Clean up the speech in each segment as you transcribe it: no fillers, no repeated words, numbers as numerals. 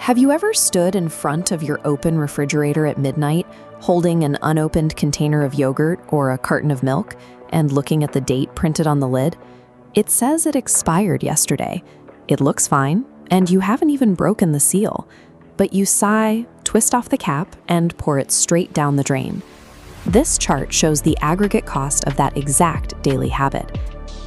Have you ever stood in front of your open refrigerator at midnight, holding an unopened container of yogurt or a carton of milk, and looking at the date printed on the lid? It says it expired yesterday. It looks fine, and you haven't even broken the seal. But you sigh, twist off the cap, and pour it straight down the drain. This chart shows the aggregate cost of that exact daily habit.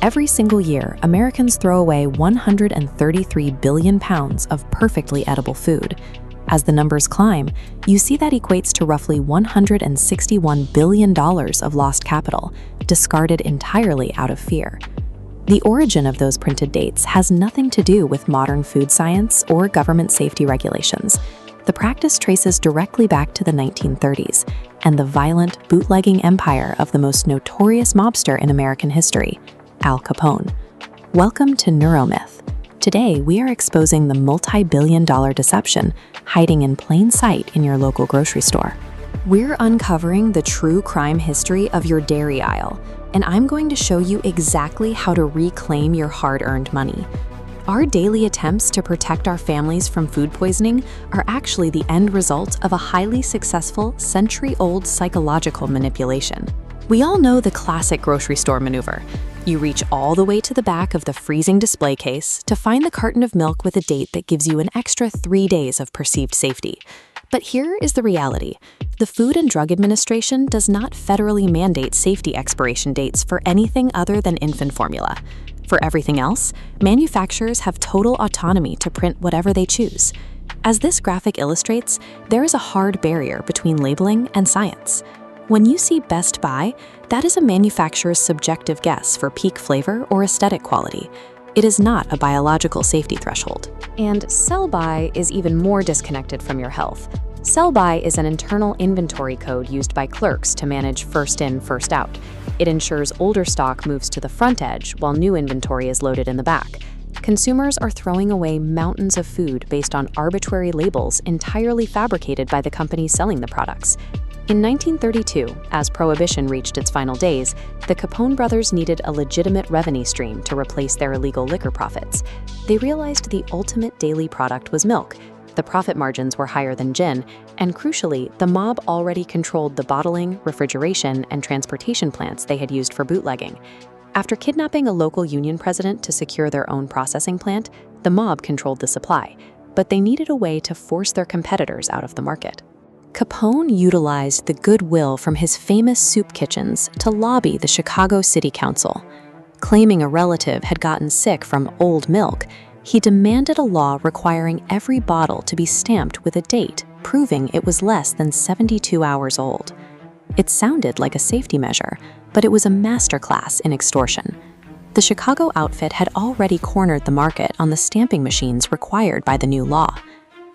Every single year, Americans throw away 133 billion pounds of perfectly edible food. As the numbers climb, you see that equates to roughly $161 billion of lost capital, discarded entirely out of fear. The origin of those printed dates has nothing to do with modern food science or government safety regulations. The practice traces directly back to the 1930s and the violent bootlegging empire of the most notorious mobster in American history, Al Capone. Welcome to Neuramyth. Today, we are exposing the multi-billion-dollar deception hiding in plain sight in your local grocery store. We're uncovering the true crime history of your dairy aisle, and I'm going to show you exactly how to reclaim your hard-earned money. Our daily attempts to protect our families from food poisoning are actually the end result of a highly successful, century-old psychological manipulation. We all know the classic grocery store maneuver. You reach all the way to the back of the freezing display case to find the carton of milk with a date that gives you an extra 3 days of perceived safety. But here is the reality. The Food and Drug Administration does not federally mandate safety expiration dates for anything other than infant formula. For everything else, manufacturers have total autonomy to print whatever they choose. As this graphic illustrates, there is a hard barrier between labeling and science. When you see Best By, that is a manufacturer's subjective guess for peak flavor or aesthetic quality. It is not a biological safety threshold. And Sell By is even more disconnected from your health. Sell By is an internal inventory code used by clerks to manage first in, first out. It ensures older stock moves to the front edge while new inventory is loaded in the back. Consumers are throwing away mountains of food based on arbitrary labels entirely fabricated by the companies selling the products. In 1932, as Prohibition reached its final days, the Capone brothers needed a legitimate revenue stream to replace their illegal liquor profits. They realized the ultimate daily product was milk. The profit margins were higher than gin, and crucially, the mob already controlled the bottling, refrigeration, and transportation plants they had used for bootlegging. After kidnapping a local union president to secure their own processing plant, the mob controlled the supply, but they needed a way to force their competitors out of the market. Capone utilized the goodwill from his famous soup kitchens to lobby the Chicago City Council. Claiming a relative had gotten sick from old milk, he demanded a law requiring every bottle to be stamped with a date proving it was less than 72 hours old. It sounded like a safety measure, but it was a masterclass in extortion. The Chicago outfit had already cornered the market on the stamping machines required by the new law.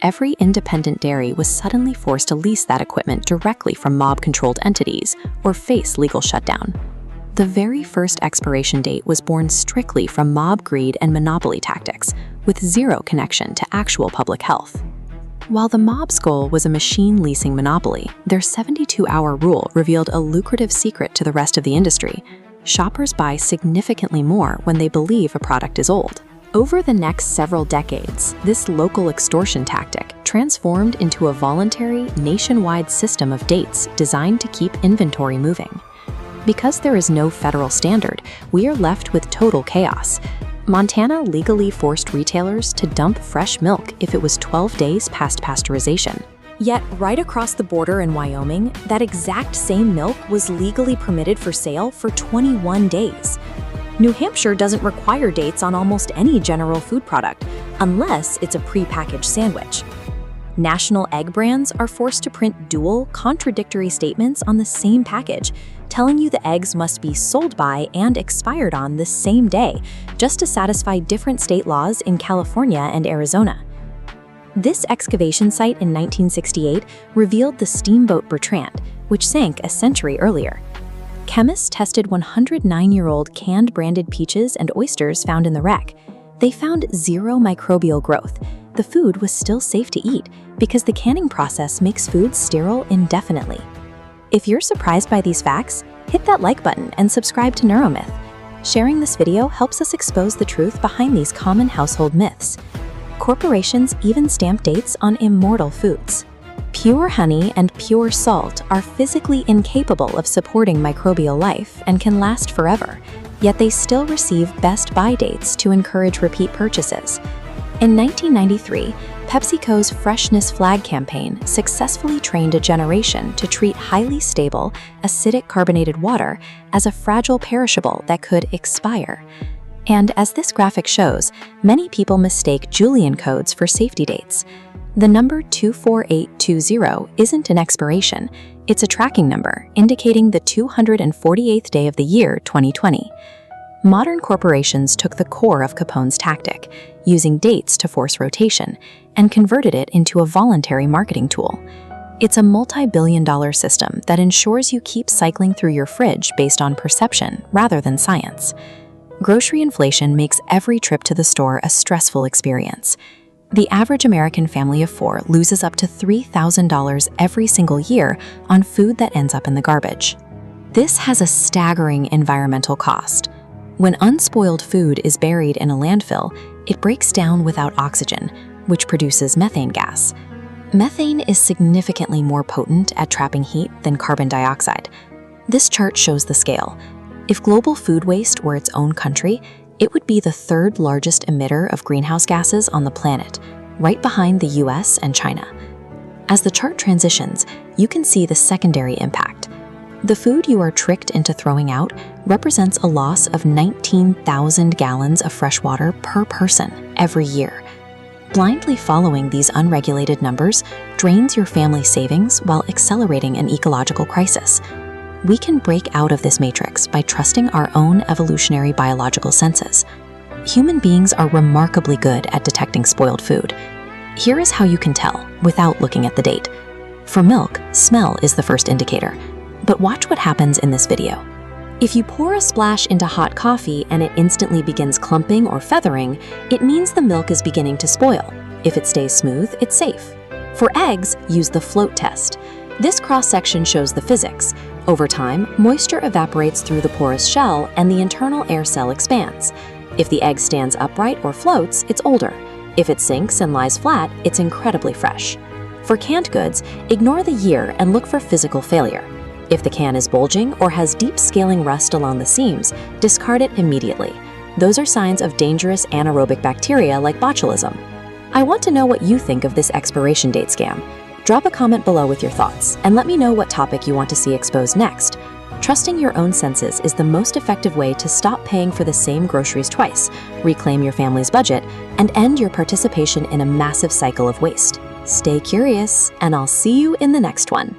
Every independent dairy was suddenly forced to lease that equipment directly from mob-controlled entities or face legal shutdown. The very first expiration date was born strictly from mob greed and monopoly tactics, with zero connection to actual public health. While the mob's goal was a machine leasing monopoly, their 72-hour rule revealed a lucrative secret to the rest of the industry. Shoppers buy significantly more when they believe a product is old. Over the next several decades, this local extortion tactic transformed into a voluntary, nationwide system of dates designed to keep inventory moving. Because there is no federal standard, we are left with total chaos. Montana legally forced retailers to dump fresh milk if it was 12 days past pasteurization. Yet, right across the border in Wyoming, that exact same milk was legally permitted for sale for 21 days. New Hampshire doesn't require dates on almost any general food product, unless it's a pre-packaged sandwich. National egg brands are forced to print dual, contradictory statements on the same package, telling you the eggs must be sold by and expired on the same day, just to satisfy different state laws in California and Arizona. This excavation site in 1968 revealed the steamboat Bertrand, which sank a century earlier. Chemists tested 109-year-old canned branded peaches and oysters found in the wreck. They found zero microbial growth. The food was still safe to eat because the canning process makes food sterile indefinitely. If you're surprised by these facts, hit that like button and subscribe to Neuramyth. Sharing this video helps us expose the truth behind these common household myths. Corporations even stamp dates on immortal foods. Pure honey and pure salt are physically incapable of supporting microbial life and can last forever, yet they still receive best buy dates to encourage repeat purchases. In 1993, PepsiCo's Freshness Flag campaign successfully trained a generation to treat highly stable, acidic carbonated water as a fragile perishable that could expire. And as this graphic shows, many people mistake Julian codes for safety dates. The number 24820 isn't an expiration, it's a tracking number indicating the 248th day of the year 2020. Modern corporations took the core of Capone's tactic, using dates to force rotation, and converted it into a voluntary marketing tool. It's a multi-billion-dollar system that ensures you keep cycling through your fridge based on perception rather than science. Grocery inflation makes every trip to the store a stressful experience. The average American family of 4 loses up to $3,000 every single year on food that ends up in the garbage. This has a staggering environmental cost. When unspoiled food is buried in a landfill, it breaks down without oxygen, which produces methane gas. Methane is significantly more potent at trapping heat than carbon dioxide. This chart shows the scale. If global food waste were its own country, it would be the 3rd largest emitter of greenhouse gases on the planet, right behind the US and China. As the chart transitions, you can see the secondary impact. The food you are tricked into throwing out represents a loss of 19,000 gallons of fresh water per person every year. Blindly following these unregulated numbers drains your family's savings while accelerating an ecological crisis. We can break out of this matrix by trusting our own evolutionary biological senses. Human beings are remarkably good at detecting spoiled food. Here is how you can tell without looking at the date. For milk, smell is the first indicator. But watch what happens in this video. If you pour a splash into hot coffee and it instantly begins clumping or feathering, it means the milk is beginning to spoil. If it stays smooth, it's safe. For eggs, use the float test. This cross-section shows the physics. Over time, moisture evaporates through the porous shell and the internal air cell expands. If the egg stands upright or floats, it's older. If it sinks and lies flat, it's incredibly fresh. For canned goods, ignore the year and look for physical failure. If the can is bulging or has deep scaling rust along the seams, discard it immediately. Those are signs of dangerous anaerobic bacteria like botulism. I want to know what you think of this expiration date scam. Drop a comment below with your thoughts and let me know what topic you want to see exposed next. Trusting your own senses is the most effective way to stop paying for the same groceries twice, reclaim your family's budget, and end your participation in a massive cycle of waste. Stay curious, and I'll see you in the next one.